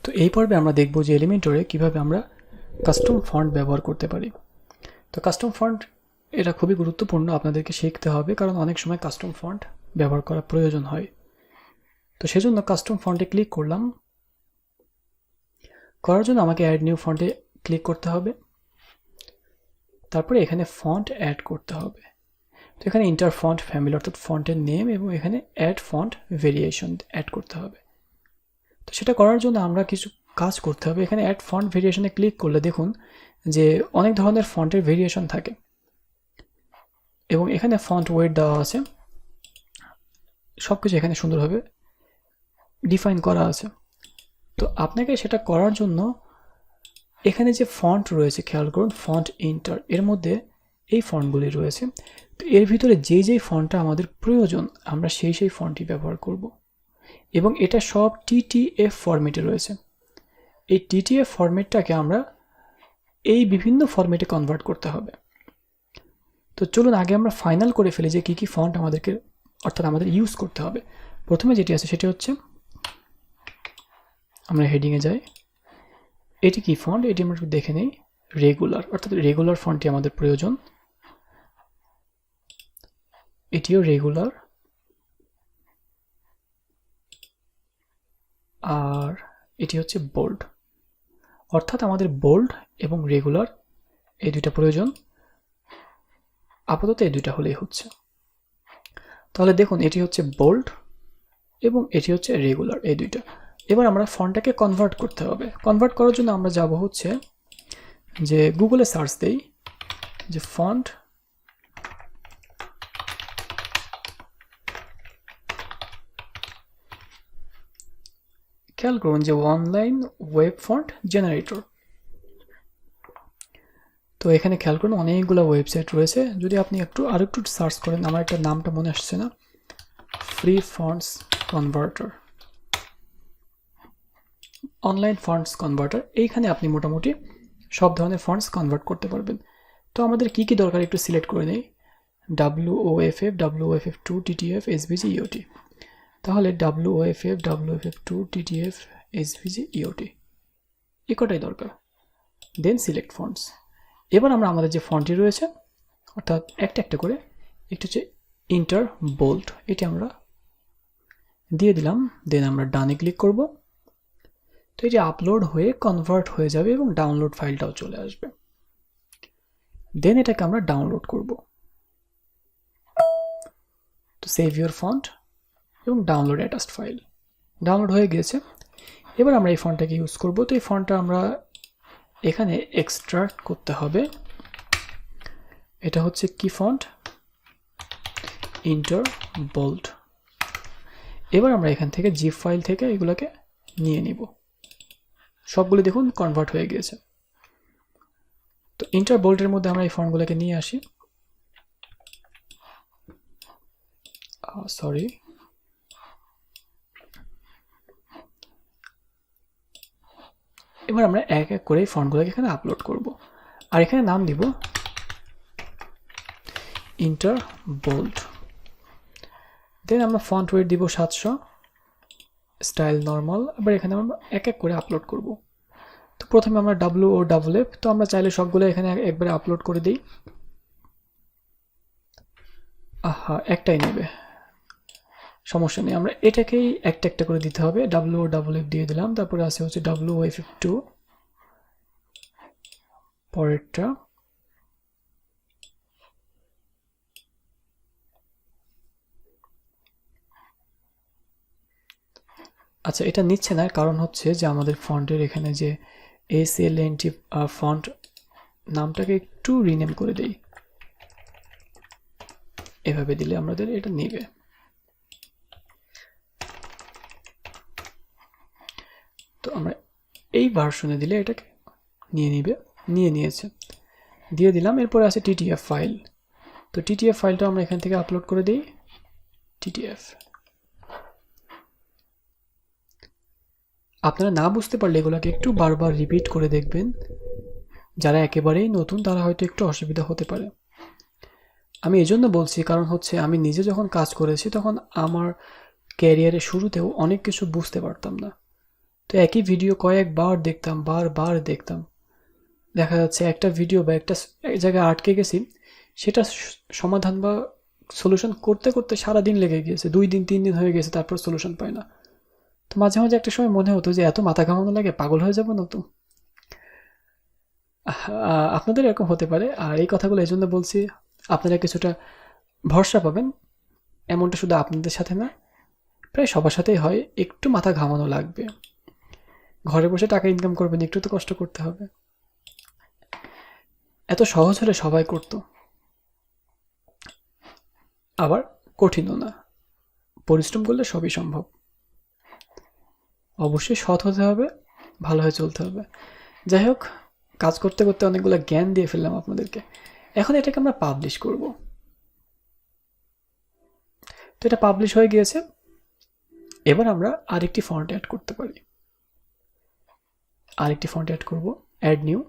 তো এই পর্বে আমরা দেখব যে এলিমেন্টরে কিভাবে আমরা কাস্টম ফন্ট ব্যবহার করতে পারি। তো কাস্টম ফন্ট এটা খুবই গুরুত্বপূর্ণ, আপনাদেরকে শিখতে হবে, কারণ অনেক সময় কাস্টম ফন্ট ব্যবহার করা প্রয়োজন হয়। তো সেজন্য কাস্টম ফন্টে ক্লিক করলাম। করার জন্য আমাকে অ্যাড নিউ ফন্টে ক্লিক করতে হবে, তারপরে এখানে ফন্ট অ্যাড করতে হবে। তো এখানে ইন্টার ফন্ট ফ্যামিলি অর্থাৎ ফন্টের নেম এবং এখানে অ্যাড ফন্ট ভেরিয়েশন অ্যাড করতে হবে। তো সেটা করার জন্য আমরা কিছু কাজ করতে হবে। এখানে অ্যাড ফন্ট ভেরিয়েশনে ক্লিক করলে দেখুন যে অনেক ধরনের ফন্টের ভেরিয়েশন থাকে এবং এখানে ফন্ট ওয়েট দেওয়া আছে, সব কিছু এখানে সুন্দরভাবে ডিফাইন করা আছে। তো আপনাকে সেটা করার জন্য এখানে যে ফন্ট রয়েছে খেয়াল করুন, ফন্ট ইন্টার, এর মধ্যে এই ফন্টগুলি রয়েছে। তো এর ভিতরে যেই ফন্টটা আমাদের প্রয়োজন আমরা সেই ফন্টই ব্যবহার করব এবং এটা সব TTF ফরম্যাটে রয়েছে। এই TTF ফরম্যাটটাকে আমরা এই বিভিন্ন ফরম্যাটে কনভার্ট করতে হবে। তো চলুন আগে আমরা ফাইনাল করে ফেলি যে কী ফন্ট আমাদেরকে অর্থাৎ আমাদের ইউজ করতে হবে। প্রথমে যেটি আছে সেটি হচ্ছে, আমরা হেডিংয়ে যাই, এটি কি ফন্ট, এটি আমরা একটু দেখে নিই। রেগুলার, অর্থাৎ রেগুলার ফন্টটি আমাদের প্রয়োজন। এটিও রেগুলার, আর এটি হচ্ছে বোল্ড, অর্থাৎ আমাদের বোল্ড এবং রেগুলার এই দুইটা প্রয়োজন। আপাতত এই দুইটা হলেই হচ্ছে। তাহলে দেখুন এটি হচ্ছে বোল্ড এবং এটি হচ্ছে রেগুলার, এই দুইটা। এবার আমরা ফন্টটাকে কনভার্ট করতে হবে। কনভার্ট করার জন্য আমরা যাব হচ্ছে যে গুগলে সার্চ দেই যে ফন্ট খেয়াল করুন যে অনলাইন ওয়েব ফন্ট জেনারেটর। তো এখানে খেয়াল করুন অনেকগুলো ওয়েবসাইট রয়েছে। যদি আপনি আরেকটু সার্চ করেন, আমার একটা নামটা মনে আসছে না, free fonts converter, online fonts converter, এইখানে আপনি মোটামুটি সব ধরনের ফন্টস কনভার্ট করতে পারবেন। তো আমাদের কি কি দরকার একটু সিলেক্ট করে নেই। WOFF, WOFF2, TTF, SVG, EOT। তাহলে WOFF, WOFF2, TTF, SVG, EOT এই কটাই দরকার। Then select fonts. এবার আমরা আমাদের যে ফন্টটি রয়েছে অর্থাৎ একটা একটা করে, একটু হচ্ছে ইন্টার বোল্ড, এটি আমরা দিয়ে দিলাম। দেন আমরা ডানে ক্লিক করব। তো এটি আপলোড হয়ে কনভার্ট হয়ে যাবে এবং ডাউনলোড ফাইলটাও চলে আসবে। দেন এটাকে আমরা ডাউনলোড করব। তো সেভ ইউর ফন্ট এবং ডাউনলোড অ্যাটাচড ফাইল, ডাউনলোড হয়ে গিয়েছে। এবার আমরা এই ফন্টটাকে ইউজ করব। তো এই ফন্টটা আমরা এখানে এক্সট্রাক্ট করতে হবে। এটা হচ্ছে কি ফন্ট, ইন্টার বোল্ড। এবার আমরা এখান থেকে জিপ ফাইল থেকে এগুলোকে নিয়ে নিব। সবগুলো দেখুন কনভার্ট হয়ে গিয়েছে। তো ইন্টার বোল্ডের মধ্যে আমরা এই ফন্টগুলোকে নিয়ে আসি। সরি, এবার আমরা এক এক করে এই ফন্টগুলোকে এখানে আপলোড করব আর এখানে নাম দিব ইন্টার বোল্ড। দেন আমরা ফন্ট ওয়েট দিব 700, স্টাইল নর্মাল। আবার এখানে আমরা এক এক করে আপলোড করব। তো প্রথমে আমরা WOFF, তো আমরা চাইলে সবগুলো এখানে একবারে আপলোড করে দিই। একটাই নেবে, সমস্যা নেই, আমরা এটাকেই একটা একটা করে দিতে হবে। WOFF দিয়ে দিলাম, তারপরে আছে হচ্ছে WOFF2, পরেরটা আচ্ছা, এটা নিচ্ছে না, কারণ হচ্ছে যে আমাদের ফন্টের এখানে যে SLNT ফন্ট নামটাকে একটু রিনেম করে দেই, এভাবে দিলে আমাদের এটা নেবে। তো আমরা এই ভার্সনে দিলে এটাকে নিয়ে নিয়েছে, দিয়ে দিলাম। এরপরে আছে TTF ফাইল। তো TTF ফাইলটা আমরা এখান থেকে আপলোড করে দিই। TTF আপনারা না বুঝতে পারলে এগুলোকে একটু বারবার রিপিট করে দেখবেন। যারা একেবারেই নতুন তারা হয়তো একটু অসুবিধা হতে পারে। আমি এজন্য বলছি কারণ হচ্ছে আমি নিজে যখন কাজ করেছি তখন আমার ক্যারিয়ারের শুরুতেও অনেক কিছু বুঝতে পারতাম না। তো একই ভিডিও কয়েকবার দেখতাম, বারবার দেখতাম, দেখা যাচ্ছে একটা ভিডিও বা একটা জায়গায় আটকে গেছি, সেটা সমাধান বা সলিউশন করতে করতে সারাদিন লেগে গিয়েছে, 2 দিন 3 দিন হয়ে গেছে, তারপর সলিউশন পাই না। তো মাঝে মাঝে একটা সময় মনে হতো যে এত মাথা ঘামানো লাগে, পাগল হয়ে যাবো না তো। আপনাদের এরকম হতে পারে, আর এই কথাগুলো এই জন্য বলছি, আপনারা কিছুটা ভরসা পাবেন। এমনটা শুধু আপনাদের সাথে না, প্রায় সবার সাথেই হয়, একটু মাথা ঘামানো লাগবে। ঘরে বসে টাকা ইনকাম করবেন, একটু তো কষ্ট করতে হবে। এত সহজ হলে সবাই করতো, আবার কঠিনও না। পরিশ্রম করলে সবই সম্ভব। অবশ্যই সৎ হতে হবে, ভালোভাবে চলতে হবে। যাই হোক, কাজ করতে করতে অনেকগুলো জ্ঞান দিয়ে ফেললাম আপনাদেরকে। এখন এটাকে আমরা পাবলিশ করব। তো এটা পাবলিশ হয়ে গিয়েছে। এবার আমরা আরেকটি ফন্ট অ্যাড করতে পারি। আরেকটি ফন্ট অ্যাড করব, অ্যাড নিউ।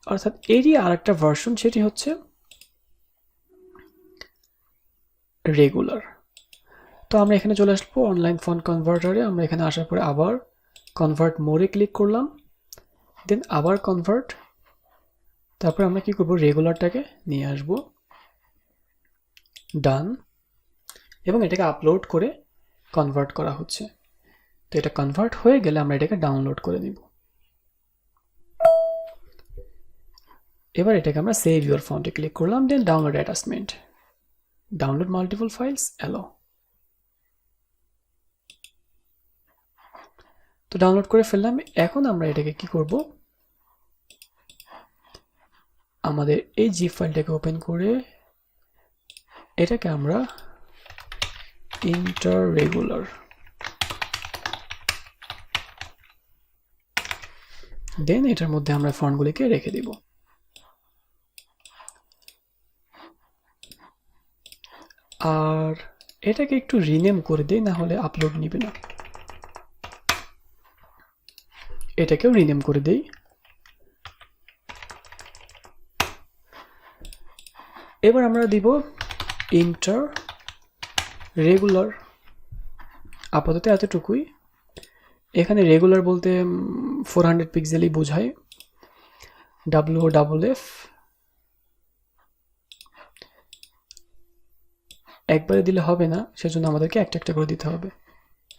অর্থাৎ এরই আরেকটা ভার্সন, সেটি হচ্ছে রেগুলার। তো আমরা এখানে চলে আসবো অনলাইন ফন্ট কনভার্টারে। আমরা এখানে আসার পরে আবার কনভার্ট মোরে ক্লিক করলাম, দেন আবার কনভার্ট। তারপর আমরা কি করব, রেগুলারটাকে নিয়ে আসব, ডান, এবং এটাকে আপলোড করে কনভার্ট করা হচ্ছে। তো এটা কনভার্ট হয়ে গেলে আমরা এটাকে ডাউনলোড করে নিব। এবার এটাকে আমরা সেভ ইউর ফন্টে ক্লিক করলাম, then download attachment, download multiple files, allow. তো ডাউনলোড করে ফেললাম। এখন আমরা এটাকে কি করব, আমাদের এই জিপ ফাইলটাকে ওপেন করে এটাকে আমরা ইন্টাররেগুলার, দেন এটার মধ্যে আমরা ফন্টগুলিকে রেখে দিব। আর এটাকে একটু রিনেম করে দিই, না হলে আপলোড নিবে না। এটাকেও রিনেম করে দেই। এবার আমরা দিব ইন্টার রেগুলার। আপাতত এতটুকুই। এখানে রেগুলার বলতে 400 পিক্সেলই বোঝায়, WOFF। একবারে দিলে হবে না, সেজন্য আমাদেরকে একটা একটা করে দিতে হবে।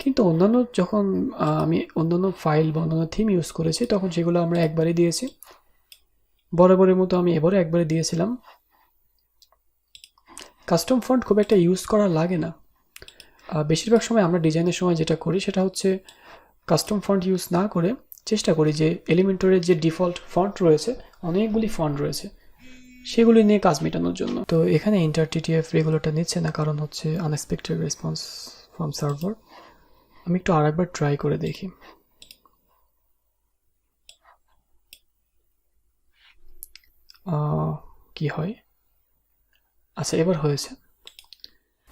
কিন্তু অন্যান্য যখন আমি অন্যান্য ফাইল বা অন্যান্য থিম ইউজ করেছি, তখন সেগুলো আমরা একবারে দিয়েছি। বরাবরের মতো আমি এবারে একবারে দিয়েছিলাম। কাস্টম ফন্ট খুব একটা ইউজ করা লাগে না। বেশিরভাগ সময় আমরা ডিজাইনের সময় যেটা করি সেটা হচ্ছে কাস্টম ফন্ট ইউজ না করে চেষ্টা করি যে এলিমেন্টরের যে ডিফল্ট ফন্ট রয়েছে, অনেকগুলি ফন্ট রয়েছে, সেগুলি নিয়ে কাজ মেটানোর জন্য। তো এখানে ইন্টার টিটিএফ রেগুলারটা নিচ্ছে না, কারণ হচ্ছে আনএক্সপেক্টেড রেসপন্স ফ্রম সার্ভার। আমি একটু আরেকবার ট্রাই করে দেখি। কি হয়। আচ্ছা, এবার হয়েছে।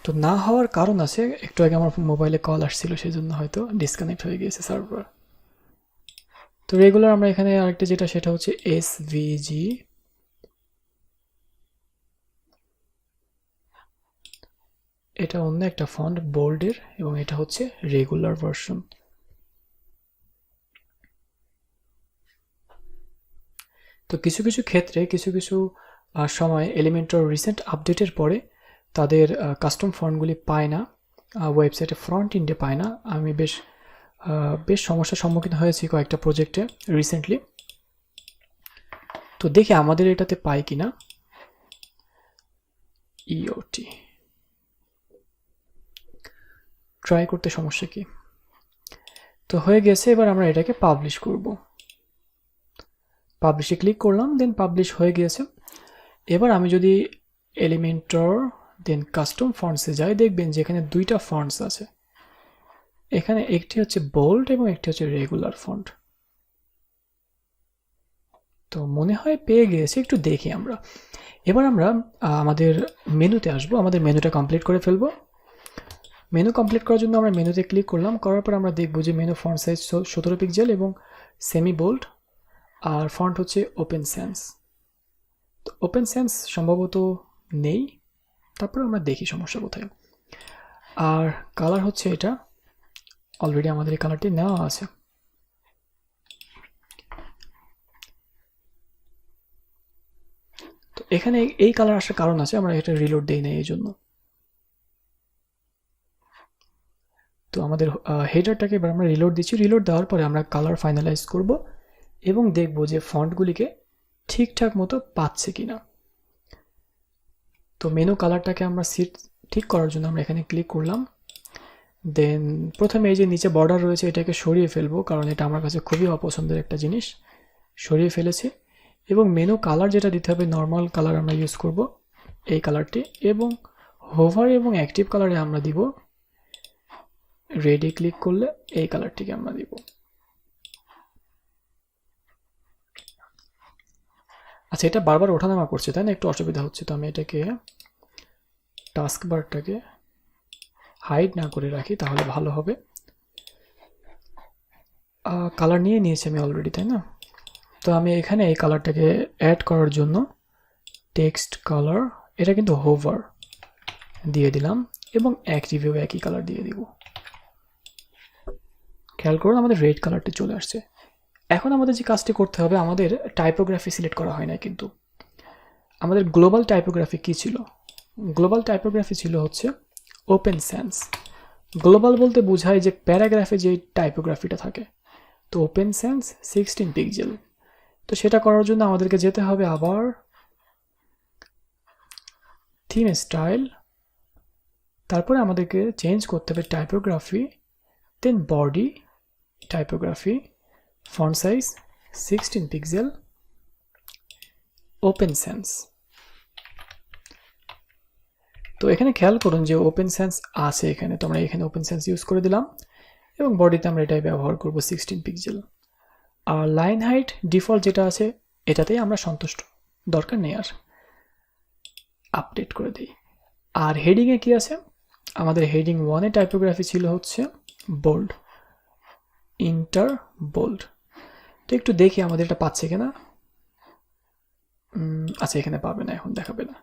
তো না হওয়ার কারণ আছে, একটু আগে আমার মোবাইলে কল আসছিল, সেজন্য হয়তো ডিসকানেক্ট হয়ে গিয়েছে সার্ভার। তো রেগুলার আমরা এখানে আরেকটা যেটা, সেটা হচ্ছে SVG। এটা অন্য একটা ফন্ট, বোল্ডের, এবং এটা হচ্ছে রেগুলার ভার্সন। তো কিছু কিছু ক্ষেত্রে কিছু কিছু সময় এলিমেন্টর রিসেন্ট আপডেটের পরে তাদের কাস্টম ফন্টগুলি পায় না, ওয়েবসাইটে ফ্রন্ট এন্ডে পায় না। আমি বেশ সমস্যার সম্মুখীন হয়েছি কয়েকটা প্রজেক্টে রিসেন্টলি। তো দেখি আমাদের এটাতে পায় কিনা। EOT ট্রাই করতে সমস্যা কি। তো হয়ে গেছে। এবার আমরা এটাকে পাবলিশ করব। পাবলিশে ক্লিক করলাম, দেন পাবলিশ হয়ে গিয়েছে। এবার আমি যদি এলিমেন্টর দেন কাস্টম ফন্টসে যাই, দেখবেন যে এখানে দুইটা ফন্টস আছে। এখানে একটি হচ্ছে বোল্ড এবং একটি হচ্ছে রেগুলার ফন্ট। তো মনে হয় পেয়ে গিয়েছি, একটু দেখি আমরা। এবার আমরা আমাদের মেনুতে আসবো, আমাদের মেনুটা কমপ্লিট করে ফেলবো। মেনু কমপ্লিট করার জন্য আমরা মেনুতে ক্লিক করলাম, করার পর আমরা দেখব যে মেনু ফন্ট সাইজ 17 পিক্সেল এবং সেমি বোল্ড, আর ফন্ট হচ্ছে ওপেন সেন্স। তো ওপেন সেন্স সম্ভবত নেই, তারপর আমরা দেখি সমস্যা কোথায়। আর কালার হচ্ছে এটা, অলরেডি আমাদের এই কালারটি নেওয়া আছে। এখানে এই কালার আসার কারণ আছে, আমরা এটা রিলোড দেই না এই জন্য। তো আমাদের হেডারটাকে এবার আমরা রিলোড দিচ্ছি। রিলোড দেওয়ার পরে আমরা কালার ফাইনালাইজ করব এবং দেখব যে ফন্টগুলিকে ঠিকঠাক মতো পাচ্ছে কিনা। তো মেনু কালারটাকে আমরা ঠিক করার জন্য আমরা এখানে ক্লিক করলাম। দেন প্রথমে এই যে নিচে বর্ডার রয়েছে এটাকে সরিয়ে ফেলবো, কারণ এটা আমার কাছে খুবই অপছন্দের একটা জিনিস। সরিয়ে ফেলেছি এবং মেনু কালার যেটা দিতে হবে নর্মাল কালার আমরা ইউজ করব এই কালারটি, এবং হোভার এবং অ্যাক্টিভ কালারে আমরা দিব রেডে ক্লিক করলে এই কালারটিকে আমরা দিব। আচ্ছা, এটা বারবার ওঠানামা করছে তাই না, একটু অসুবিধা হচ্ছে। তো আমি এটাকে টাস্ক বারটাকে হাইড না করে রাখি তাহলে ভালো হবে। কালার নিয়ে নিয়েছি আমি অলরেডি তাই না। তো আমি এখানে এই কালারটাকে অ্যাড করার জন্য টেক্সট কালার, এটা কিন্তু হোভার দিয়ে দিলাম এবং অ্যাক্টিভেও একই কালার দিয়ে দিব। খেয়াল করুন আমাদের রেড কালারটি চলে আসছে। এখন আমাদের যে কাজটি করতে হবে, আমাদের টাইপোগ্রাফি সিলেক্ট করা হয় না কিন্তু। আমাদের গ্লোবাল টাইপোগ্রাফি কি ছিল? গ্লোবাল টাইপোগ্রাফি ছিল হচ্ছে ওপেন সেন্স। গ্লোবাল বলতে বোঝায় যে প্যারাগ্রাফে যে টাইপোগ্রাফিটা থাকে। তো ওপেন সেন্স 16 পিক্সেল। তো সেটা করার জন্য আমাদেরকে যেতে হবে আবার থিম স্টাইল, তারপরে আমাদেরকে চেঞ্জ করতে হবে typography, then body typography, font size 16 pixel, Open Sans. তো এখানে খেয়াল করুন যে ওপেন সেন্স আছে এখানে, তো আমরা এখানে ওপেন সেন্স ইউজ করে দিলাম এবং বডিতে আমরা এটাই ব্যবহার করব 16 পিক্সেল। আর লাইন হাইট ডিফল্ট যেটা আছে এটাতেই আমরা সন্তুষ্ট, দরকার নেই আর। আপডেট করে দিই। আর হেডিংয়ে কি আছে? আমাদের হেডিং 1 এ টাইপোগ্রাফি ছিল হচ্ছে বোল্ড, ইন্টার বোল্ড। তো একটু দেখি আমাদের এটা পাচ্ছে কিনা। আচ্ছা, এখানে পাবে না, এখন দেখাবে না।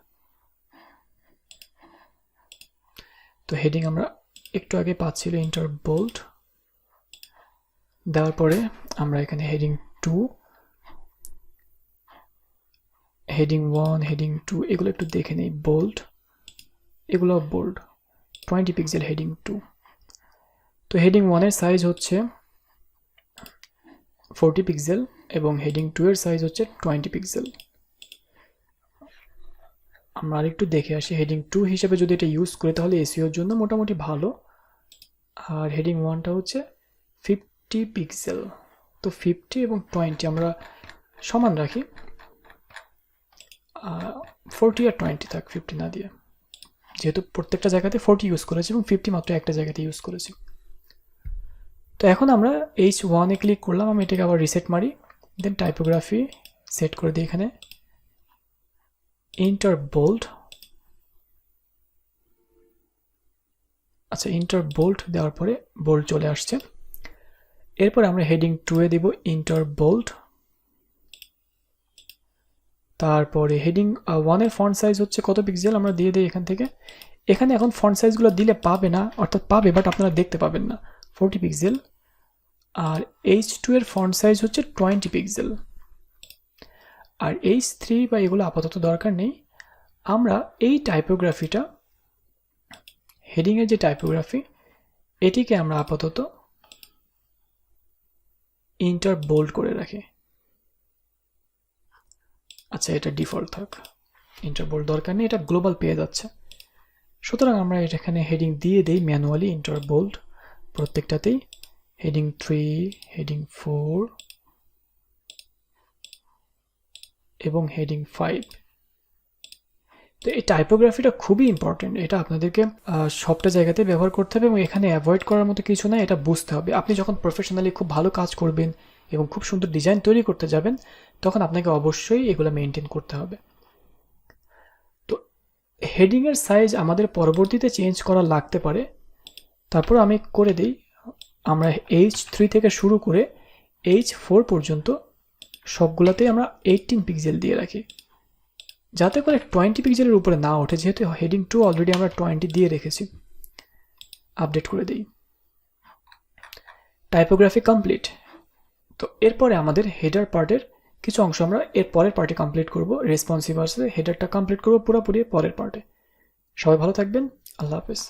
তো হেডিং আমরা একটু আগে পাচ্ছিল ইন্টার বোল্ড, দেওয়ার পরে আমরা এখানে হেডিং 2, হেডিং 1, হেডিং 2 এগুলো একটু দেখে নেই। বোল্ড, এগুলো বোল্ড 20 পিক্সেল হেডিং 2। তো হেডিং 1 এর সাইজ হচ্ছে 40 পিক্সেল এবং হেডিং 2 এর সাইজ হচ্ছে 20 পিক্সেল। আমরা আরেকটু দেখে আসি। হেডিং 2 হিসেবে যদি এটা ইউজ করি তাহলে এসইওর জন্য মোটামুটি ভালো। আর হেডিং 1টা হচ্ছে 50 পিক্সেল। তো 50 এবং 20 আমরা সমান রাখি, 40 আর 20 থাক, 50 না দিয়ে, যেহেতু প্রত্যেকটা জায়গাতে 40 ইউজ করেছি এবং 50 মাত্র একটা জায়গাতে ইউজ করেছি। তো এখন আমরা H1 এ ক্লিক করলাম, আমি এটাকে আবার রিসেট মারি, দেন টাইপোগ্রাফি সেট করে দিই এখানে ইন্টার বোল্ড। আচ্ছা, ইন্টার বোল্ড দেওয়ার পরে বোল্ড চলে আসছে। এরপর আমরা হেডিং 2 এ দিব ইন্টার বোল্ড। তারপরে হেডিং 1 এর ফন্ট সাইজ হচ্ছে কত পিক্সেল আমরা দিয়ে দিই এখান থেকে। এখানে এখন ফন্ট সাইজগুলো দিলে পাবে না, অর্থাৎ পাবে বাট আপনারা দেখতে পাবেন না, 40 পিক্সেল। আর H2 এর ফন্ট সাইজ হচ্ছে 20 পিক্সেল। আর H3 বা এগুলো আপাতত দরকার নেই। আমরা এই টাইপোগ্রাফিটা, হেডিংয়ের যে টাইপোগ্রাফি, এটিকে আমরা আপাতত ইন্টার বোল্ড করে রাখি। আচ্ছা, এটা ডিফল্ট থাক, ইন্টার বোল্ড দরকার নেই, এটা গ্লোবাল পেয়ে যাচ্ছে। সুতরাং আমরা এখানে হেডিং দিয়ে দেই ম্যানুয়ালি ইন্টার বোল্ড প্রত্যেকটাতেই। হেডিং 3, হেডিং 4 এবং হেডিং 5। তো এই টাইপোগ্রাফিটা খুবই ইম্পর্টেন্ট, এটা আপনাদেরকে সবটা জায়গাতে ব্যবহার করতে হবে এবং এখানে অ্যাভয়েড করার মতো কিছু না, এটা বুঝতে হবে। আপনি যখন প্রফেশনালি খুব ভালো কাজ করবেন এবং খুব সুন্দর ডিজাইন তৈরি করতে যাবেন তখন আপনাকে অবশ্যই এগুলো মেনটেন করতে হবে। তো হেডিংয়ের সাইজ আমাদের পরবর্তীতে চেঞ্জ করা লাগতে পারে, তারপর আমি করে দিই। আমরা H3 থেকে শুরু করে H4 পর্যন্ত সবগুলোতেই আমরা 18 পিক্সেল দিয়ে রাখি, যাতে করে 20 পিক্সেলের উপরে না ওঠে, যেহেতু হেডিং 2 অলরেডি আমরা 20 দিয়ে রেখেছি। আপডেট করে দিই। Typography complete. তো এরপরে আমাদের হেডার পার্টের কিছু অংশ আমরা এর পরের পার্টে কমপ্লিট করব। রেসপন্সিভ আসলে হেডারটা কমপ্লিট করব পুরোপুরি পরের পার্টে। সবাই ভালো থাকবেন। আল্লাহ হাফেজ।